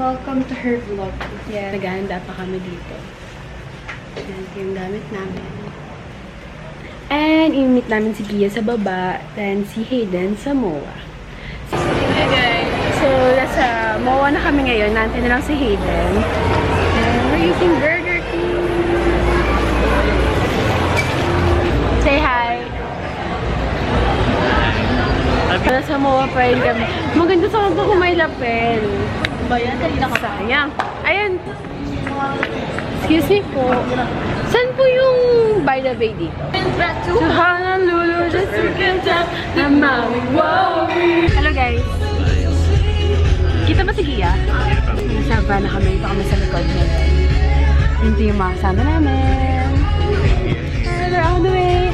Welcome to her vlog. Yeah, naghahanda pa kami dito. Yan yung gamit namin. And i-meet namin si Gia sa baba, then si Hayden sa MOA. Hey guys! So, nasa MOA na kami ngayon. Nantin na lang si Hayden. And we're eating Burger King. Say hi! Nasa MOA pa rin kami. Maganda sa mga kung may lapel. Ba yan? Sayang. Ayan. Excuse me po. Saan po yung by the bay dito? So, Honolulu, just to get up the Maui. Hello guys. Kita ba si Gia? Nasa van na kami. Ito kami sa likod niya. Ito yung mga kasama namin. We're on the way.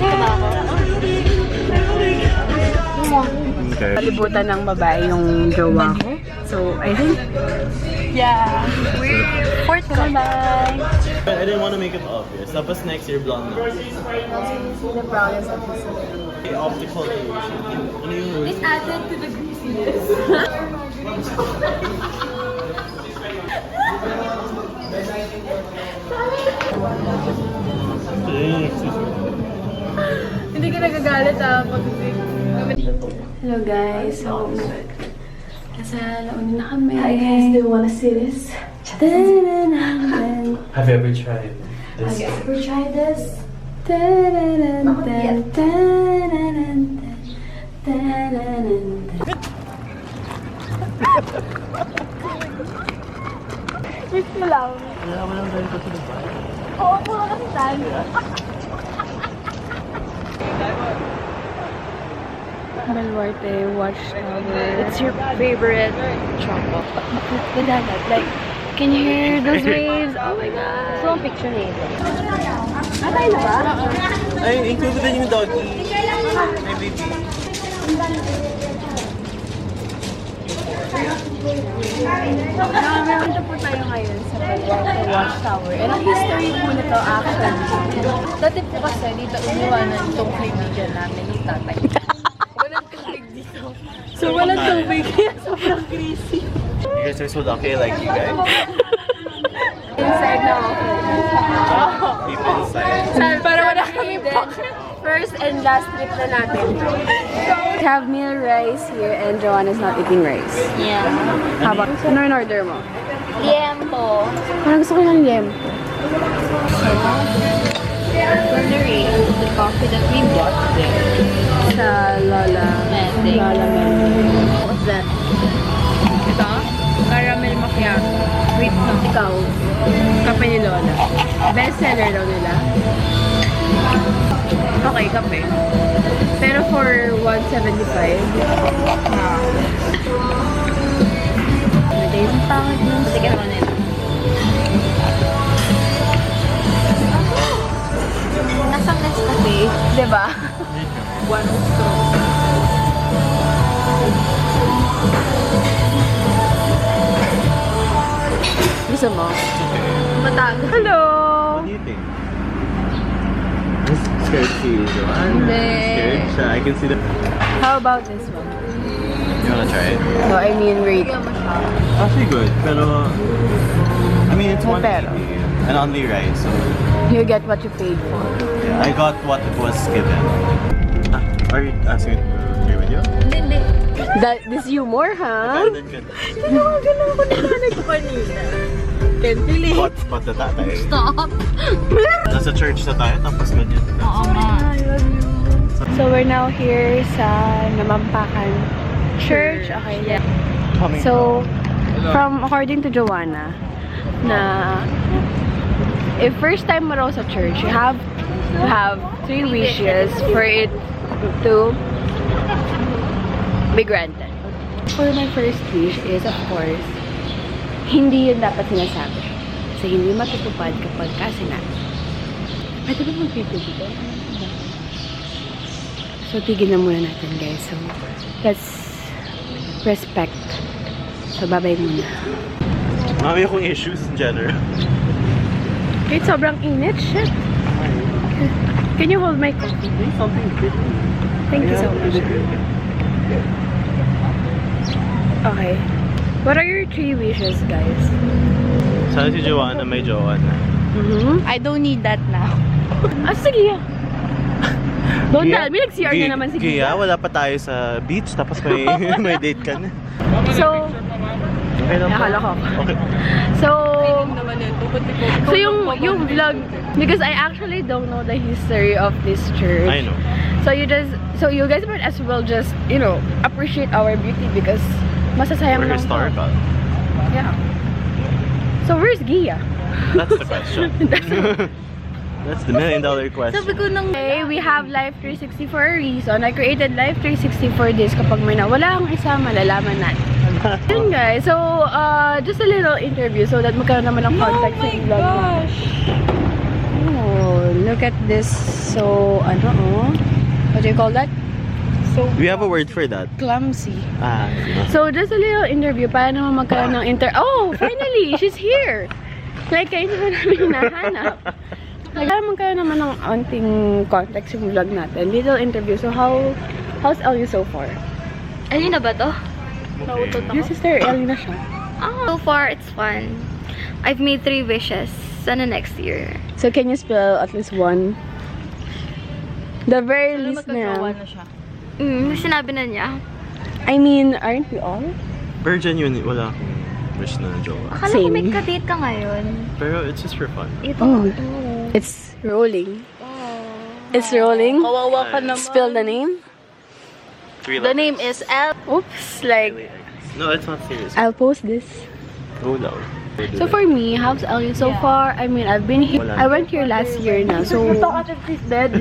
Kalibutan ng babae yung jowa ko. So, I think, yeah, we're fourth. Bye-bye! I didn't want to make it obvious. Tapos next year, blonde na. The brown is Okay, optical illusion. Ano yung word? It's added to the greasiness. Hindi ka nagagalit pag Hello guys, so nasa laon na kami. Hi guys, do you wanna see this? Have you ever tried this? Have you ever tried this? Wait mo lang. Wala mo lang tayo ko sa bahay. Oo, puro kasi tayo. Baluarte Watchtower. It's your favorite choco. The dagat. Like, can you hear those waves? Oh my god. So, ang picture na ito. Tayo na ba? Ay, included din yung doggy. May baby. Nandito po tayo ngayon sa Baluarte Watchtower. And ang history po nito actually. Dati po kasi dito umiwanan itong kaibigan namin ni tatay. Walang tubig dito. So, walang tubig. Kaya sobrang crazy. You guys are so lucky, like you guys. Inside na ako. Deep inside. Para wala kami first and last trip na natin. We have meal rice here and Joanna's not eating rice. Yeah. How about? Ano in order mo? Liempo. Parang gusto ko ng liempo. Ordering the coffee that we bought there. Sa Lola. Mending. Lola Mending. What's that? Ito? Caramel macchiato. Sweet na. Ikaw, kape ni Lola. Best seller daw nila. Okay, kape. Pero for 175. Nagay yung pangit nun. Sige naman nila. Nasa Nescafe. Diba? One straw. Gusto mo? Matagal. Hello! What do you think? I'm scared to you, Joanne. Hindi. Scared siya. I can see the... How about this one? You wanna try it? No, I mean rate. Actually good, pero... I mean, it's May 180 pero. and only rice, so... You get what you paid for. Yeah, I got what was given. Are you asking to agree with you? Hindi. This humor, ha? Better than good. Tinawagan lang ako ng nanay ko kanina. Can't believe. Hotspot na tatay. Stop. Nasa church na tayo, tapos ganyan. Oo nga. So we're now here sa Namampakan Church. Okay, yeah. Coming So, according to Joanna, na if first time mo raw sa church, you have to have 3 wishes for it to be granted. For my first wish is, of course, hindi yun dapat sinasabi. Kasi hindi matutupad kapag sinabi. Pwede ba mag-video dito? So, tigil na muna natin, guys. So, let's respect. So, bye-bye muna. Mami akong issues in general. Wait, sobrang init. Shit. Can you hold my coffee? Something different. Thank you so much. Okay. What are your 3 wishes, guys. Sana si Joanna may jowa na. I don't need that now. Ah, sige. Don't Gia? tell me, nag-CR na naman si Gia, Gia. wala pa tayo sa beach, tapos may, may date ka na. So, Okay lang po. akala ko. Okay. So, naman ito. Ba't so yung vlog, because I actually don't know the history of this church. I know. So you guys might as well just, you know, appreciate our beauty because masasayang We're lang to. historical. Yeah. So where's Gia? That's the question. That's the $1 million question. Sabi ko nang... Okay, we have Life 360 for a reason. I created Life 360 for this. Kapag may nawala ang isa, malalaman natin. Yun guys, so just a little interview so that magkaroon naman ng context sa vlog natin. Oh, look at this. So, ano oh? What do you call that? So We have a word for that. clumsy. Ah, So, just a little interview para naman magkaroon ng Oh, finally! She's here! Like, kayo naman namin hinahanap. Para magkaroon naman ng onting context yung vlog natin. Little interview. So, how's Ellie so far? Alin na ba to? okay. Your sister, Ellie na siya. So far, it's fun. I've made 3 wishes. Sana next year. So, can you spell at least one? The very least na. siya. Mm-hmm. Sinabi na niya. I mean, aren't we all? Virgin yun, wala akong wish na jowa. Akala ko Same. may kadate ka ngayon. Pero it's just for fun. Ito. Oh, it's rolling. It's rolling. Kawawa ka naman. Spill the name. 3 The name is L. Oops, like, No, it's not serious. I'll post this. Go loud. So for me, how's Ellie so far? I mean, I've been here. I went here last year na. So it's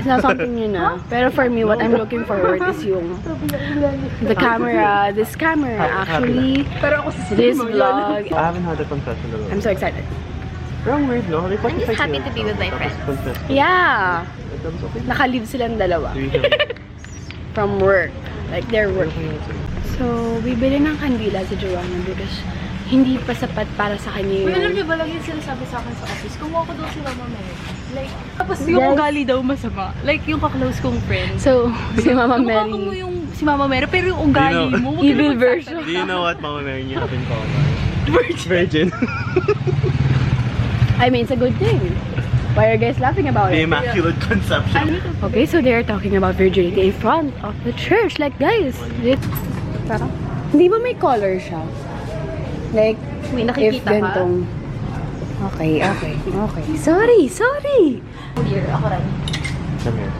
not something new na. Pero for me, what I'm looking forward is yung the camera. This camera actually. This vlog. I haven't had a confession at all. I'm so excited. Pero ang weird, no? Like, I'm just happy to be with my friends. Yeah. That's okay. Naka-leave silang dalawa Do you have- from work. Like their work. So, bibili ng kandila si Joanna because hindi pa sapat para sa kanya Alam yung... niyo ba lang yung sinasabi sa akin sa office? Kumuha ko daw si Mama Mary. Like, tapos yung ugali daw masama. Like, yung kaklose kong friend. So, si Mama Kumuha ko mo Mary. yung si Mama Mary, pero yung ugali You know, mo, huwag ka evil naman version. Do you know what Mama Mary you have in common? Virgin. I mean, it's a good thing. Why are you guys laughing about The it? Immaculate Conception. Okay, so they're talking about virginity in front of the church. Like, guys, parang, hindi ba may color siya? Like, May if nakikita ka? gantong... Okay. Sorry. Here, ako rin. Come here.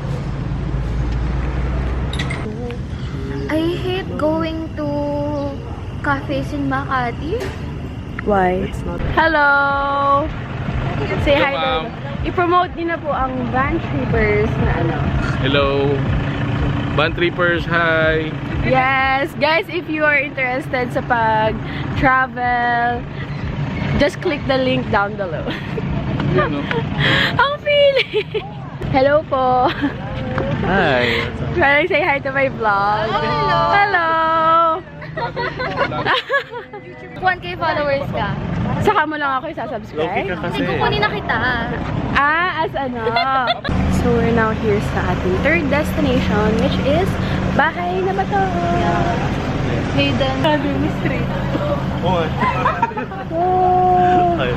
I hate going to cafes in Makati. Why? It's not. Hello! Say hi ma'am. to... I-promote niyo na po ang Van Trippers na ano. Hello, Van Trippers, hi! Yes! Guys, if you are interested sa pag-travel, just click the link down below. Yan, no? Ang feeling! Hello po! Hi. Try to say hi to my vlog. Hello! Hello! 1K followers ka. Saka mo lang ako Loki ka isasubscribe. kasi. Kukunin na kita. As ano. So, we're now here sa ating third destination, which is Bahay na Bato. Hayden. Academy Street. Oh. Oh. Hi.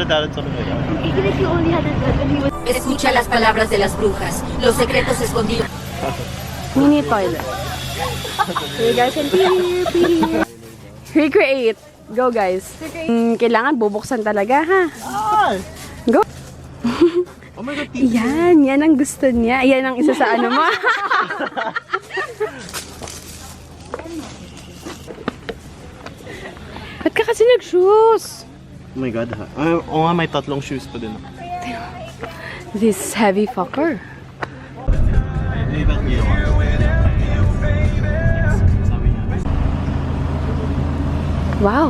Dalo sa mga. Even if you only had a and he was... Escucha las palabras de las brujas, los secretos escondidos. Mini toilet. So you guys can pee here. Recreate. Go guys. Kailangan bubuksan talaga ha. Go. Oh my God, Yan ang gusto niya. Yan ang isa sa ano mo. Ba't ka kasi nag-shoes? Oh my God, ha? Oo nga, may tatlong shoes pa din. This heavy fucker. Wow.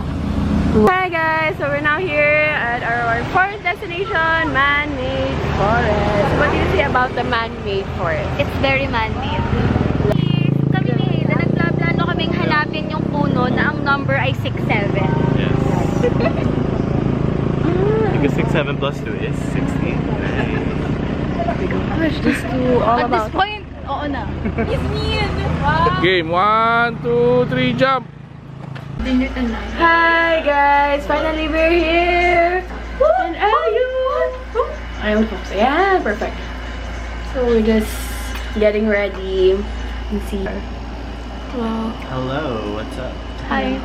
Hi guys, so we're now here at our fourth destination, man-made forest. What do you say about the man-made forest? It's very man-made. Kami ni Hayden, nagplaplano kaming hanapin yung puno na ang number ay 67. Yes. Because 6, 7 plus 2 is 16. Gosh, this is all At this about... point, Oo na. Yes, Mian! Wow! Game, 1, 2, 3, jump! Dinner tonight. Hi guys! Finally we're here! And ayun! Ayun folks. Yeah, perfect. So we're just getting ready. And see her. Wow. Hello, what's up? Hi.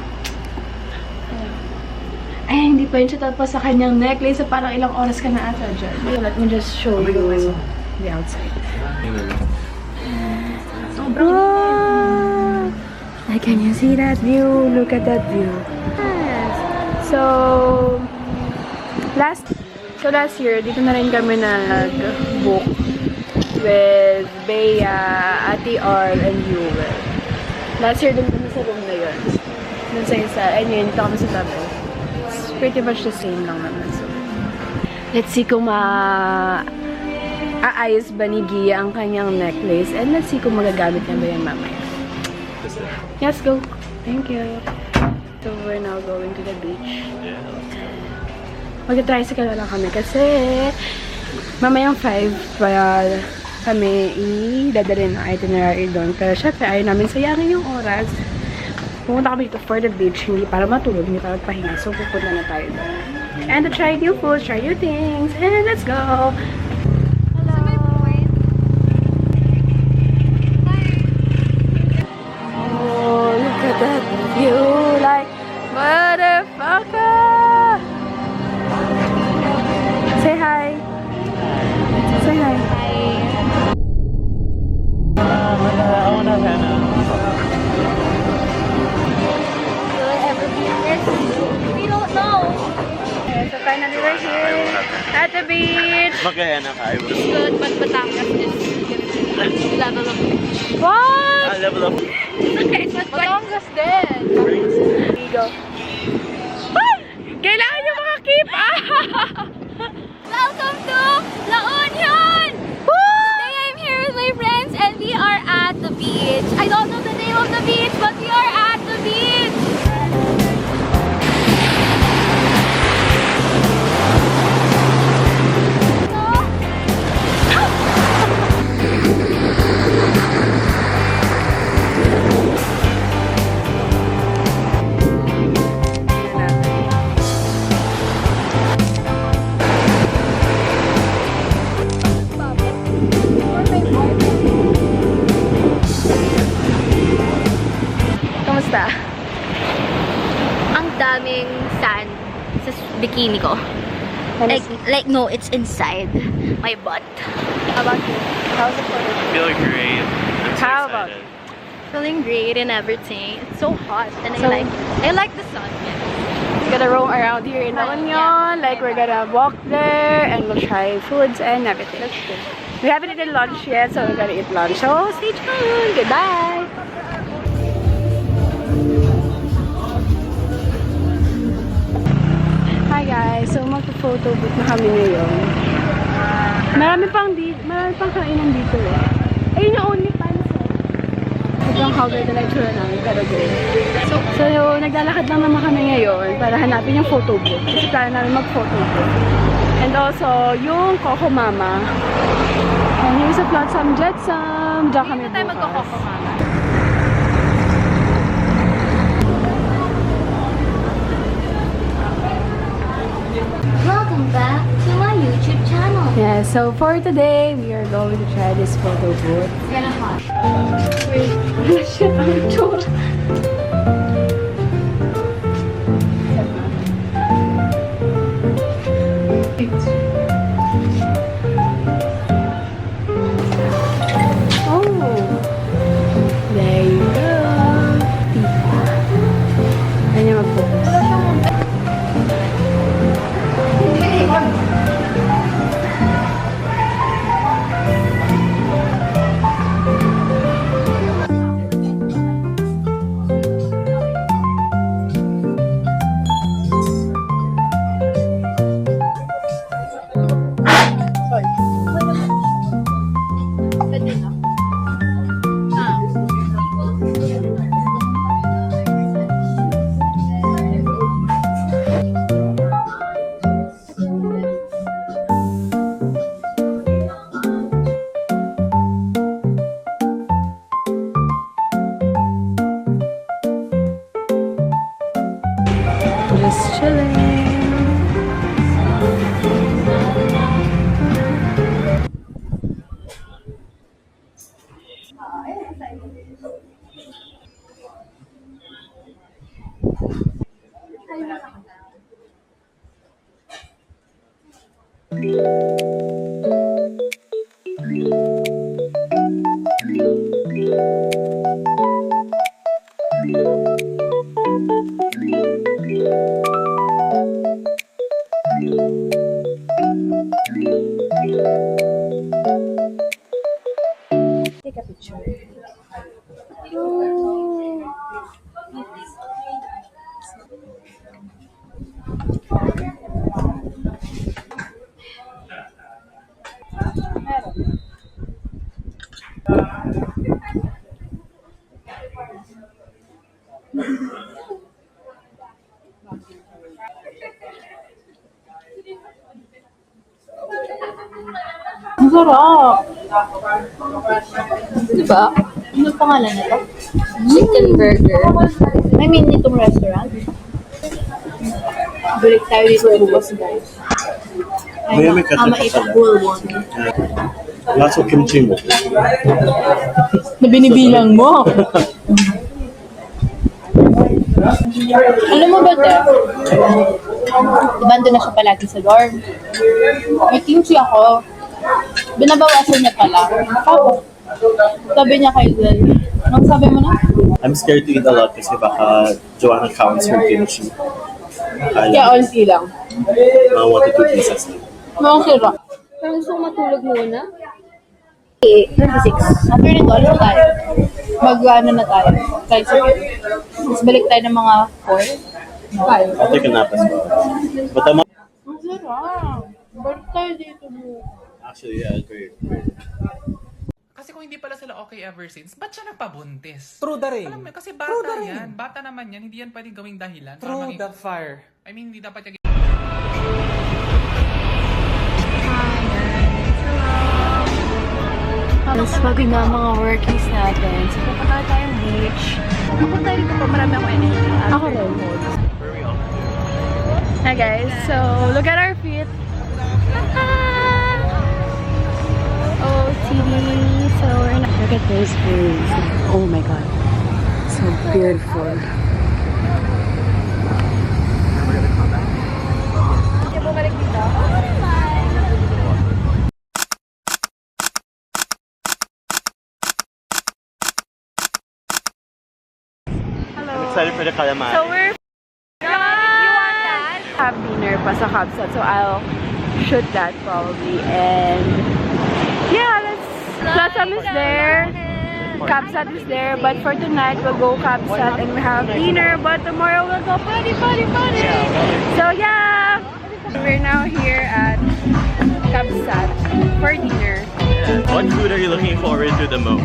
Ay, hindi pa yun siya tapos sa kanyang necklace. So parang ilang oras ka na ata dyan. Let me just show you the outside. Wow! Like, can you see that view? Look at that view. Yes. So, last year, dito na rin kami nag-book with Bea, Ate Arl, and Jewel. Last year, dun kami sa room na yun. Dun sa isa, and yun, dito kami sa tabi. It's pretty much the same lang naman. So, let's see kung aayos ba ni Gia ang kanyang necklace, and let's see kung magagamit niya ba yan mamaya. Yes, go. Thank you. So, we're now going to the beach. Yeah. Mag-tricycle na lang kami kasi mamayang 5 pa kami idadalhin ng itinerary doon. Pero syempre, ayaw namin sayangin yung oras. Pumunta kami dito for the beach, hindi para matulog, hindi para magpahinga. So, pupunta na tayo doon. And to try new food, try new things, and let's go! Oh, look at that view, like, motherfucker! Say hi. Say hi. We don't know. So finally we're here at the beach. Magkaya na ka, I was... Good, but Batangas is level of What? level up. Batangas din. Here we go. Ay! Kailangan nyo makakip! Welcome to La Union! Today I'm here with my friends and we are at the beach. I don't know the name of the beach, but we are at the beach. Kamusta? Ang daming sand sa bikini ko. Like no, it's inside my butt. How about you? How's it for you? Feeling great. I'm so How about excited. Feeling great and everything. It's so hot and So- I like the sun. We're gonna roam around here in La Union. Like, we're gonna walk there and we'll try foods and everything. We haven't eaten lunch yet, so we're gonna eat lunch. So, stay tuned. Goodbye! Hi guys! So, magpo-photo booth na kami ngayon. Marami pang kainan dito eh. Ayun yung only fans eh. Ito ang cover na itsura namin, pero go. So, naglalakad lang naman kami ngayon para hanapin yung photo booth. Kasi plano namin mag-photo booth. And also, yung Coco Mama. And here's a Flotsam Jetsam. Diyan kami Hindi na tayo bukas. magkakoko, mama. Welcome back to my YouTube channel. Yeah, so for today, we are going to try this photo booth. It's gonna hot. Wait, shit, ang itsura. Oh, there you go. Ayan yung mag-focus. Just chilling. Take a picture. Ang sarap! Diba? Ano pangalan nito? Chicken burger. I mean, itong restaurant. Balik tayo dito bukas, guys. May ketchup Ama pa ito, pala. Bulwon. Lots of kimchi mo. Na binibilang mo. Alam mo ba, Te? Diba doon na siya palagi sa dorm? May kimchi ako. Binabawasan niya pala. Tapos, sabi niya kay Zel, anong sabi mo na? I'm scared to eat a lot kasi baka Joanna counts her kimchi. Kaya onti lang. Mga 1 to 2 pieces. Mga sira. Parang gusto ko matulog muna. 26. After nito, alis na tayo. Mag-ano na tayo. Tricycle. Tapos balik tayo ng mga 4. Tayo. I'll take a nap as well. But I'm Ang sarap. Balik tayo dito mo. actually, yeah, great. Kasi kung hindi pala sila okay ever since, ba't siya nagpabuntis? Through the rain. Alam mo, kasi bata yan. Bata naman yan. Hindi yan pwedeng gawing dahilan. para Through maging- the fire. I mean, hindi dapat yung... Tapos pagod na ang mga workies natin. So, pupunta tayong beach. Pupunta tayo dito pa. Marami akong energy. Ako rin. Hi guys. So, look at our feet. OTD. So, look at those waves. Oh my god. So beautiful. I'm excited for the calamari. So we're have dinner pa sa Kabsat, so I'll shoot that probably. And yeah, Platsam is there, Kabsat is there, but for tonight we'll go Kabsat and we have dinner, but tomorrow we'll go party. So yeah, we're now here at Kabsat for dinner. What food are you looking forward to the most?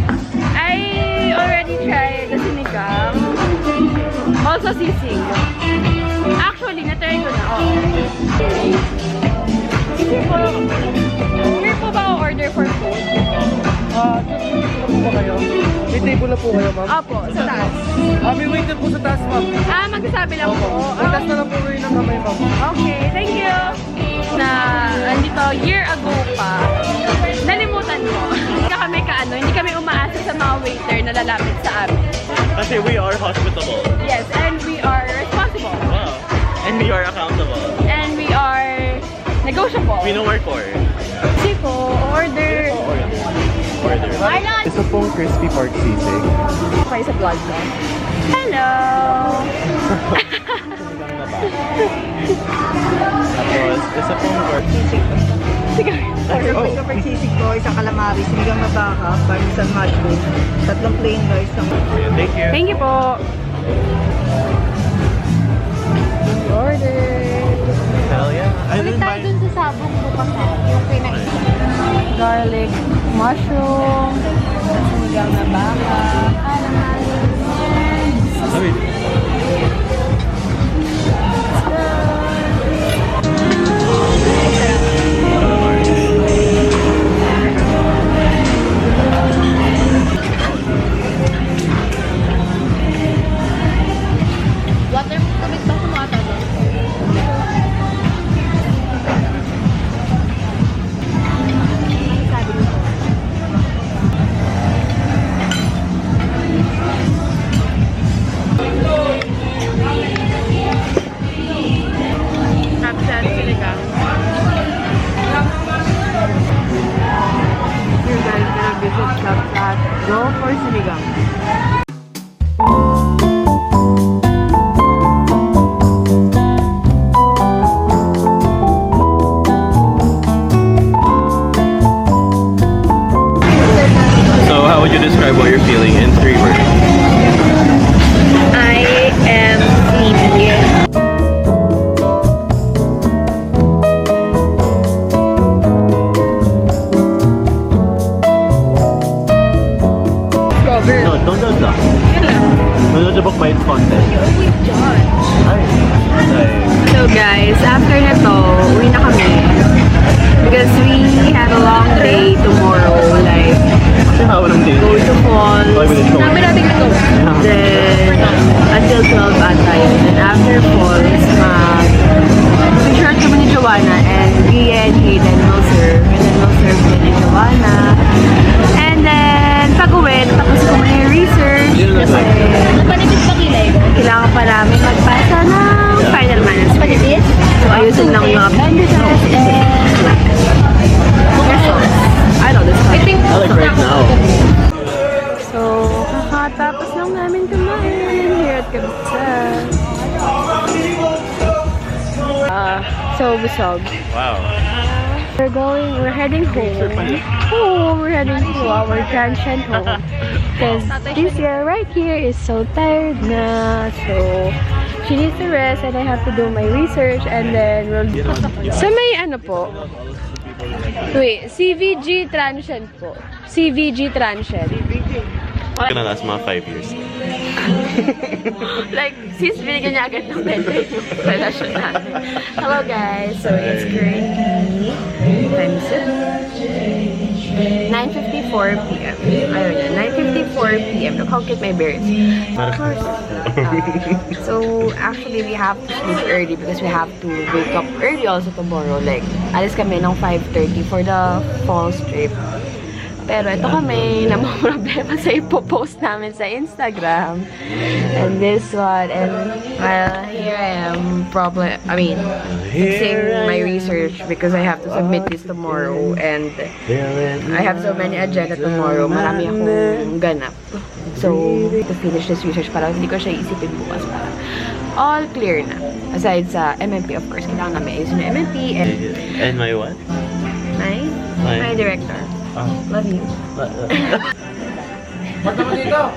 I already tried the sinigang, also sisig. Actually, na-try ko na. Oo. Here po ba ako order for food? Ano po ba kayo? May table na po kayo, ma'am? Opo, sa taas. May waiter po sa taas, ma'am. Magsasabi lang po. Magtas na lang po kayo ng kamay, ma'am. Okay, thank you. Na, andito, year ago pa, nalimutan ko. Hindi kami umaasa sa mga waiter na lalapit sa amin. Kasi we are hospitable. Yes, and we are responsible. Wow. And we are accountable. And we are negotiable. We know our core. Kasi po, order. Order. Isa pong crispy pork sisig. Okay sa vlog ko. Hello! Tapos, isa pong pork sisig. Sige. Oh, Super sisig ko, isang calamari, sinigang na baka, parmesan mushroom, 3 plain rice. thank you. Thank you po. Order. Hell yeah. I didn't buy... sa sabong bukas yung kinain. Garlic, mushroom, sinigang na baka, water, tubig ba sa mga tayo? So guys, after na to, uwi na kami. Because we had a long day tomorrow. Like, go to falls. Sabi natin ito. Then, until 12 ata yun. And after falls, mag-short kami ni Joanna. And we and Hayden will serve. And then we'll serve din ni Joanna. And then, pag-uwi, tapos ko muna yung research. Kasi, kailangan pa namin magpasa ng final manuscript. So, ayusin lang yung appendices and questions. I know this one. I like right now. So, kakatapos lang namin kumain here at Kabitsan. So, busog. Wow. We're heading home. Oh, we're heading to our transient home. Because this year right here is so tired na. So, she needs to rest and I have to do my research and then we'll... Sa may ano po? Wait, CVG transient po. CVG transient. Gonna last mga 5 years. Like, sis, binigyan niya agad ng bente yung relasyon natin. Hello guys, so it's currently, time is it? 9:54 p.m. Ayun yan, 9:54 p.m. Look how cute my bear is. Of course. So, actually, we have to sleep early because we have to wake up early also tomorrow. Like, alis kami ng 5:30 for the falls trip. Pero ito kami, namamroblema sa ipopost namin sa Instagram. And this one, and well, here I am, fixing my research because I have to submit this tomorrow. And I have so many agenda tomorrow. Marami akong ganap. So, to finish this research, parang hindi ko siya isipin bukas. Parang all clear na. Aside sa MMP, of course, kailangan namin ayusin yung MMP. And my what? My director. Love you. Ba't naman dito?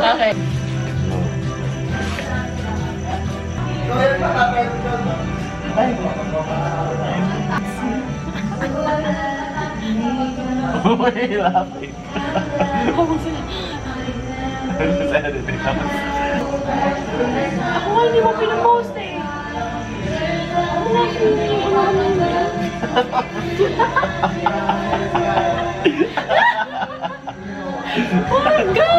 Okay. Why are you laughing? Just editing. Ako nga hindi mo pinapost eh. Oh my God!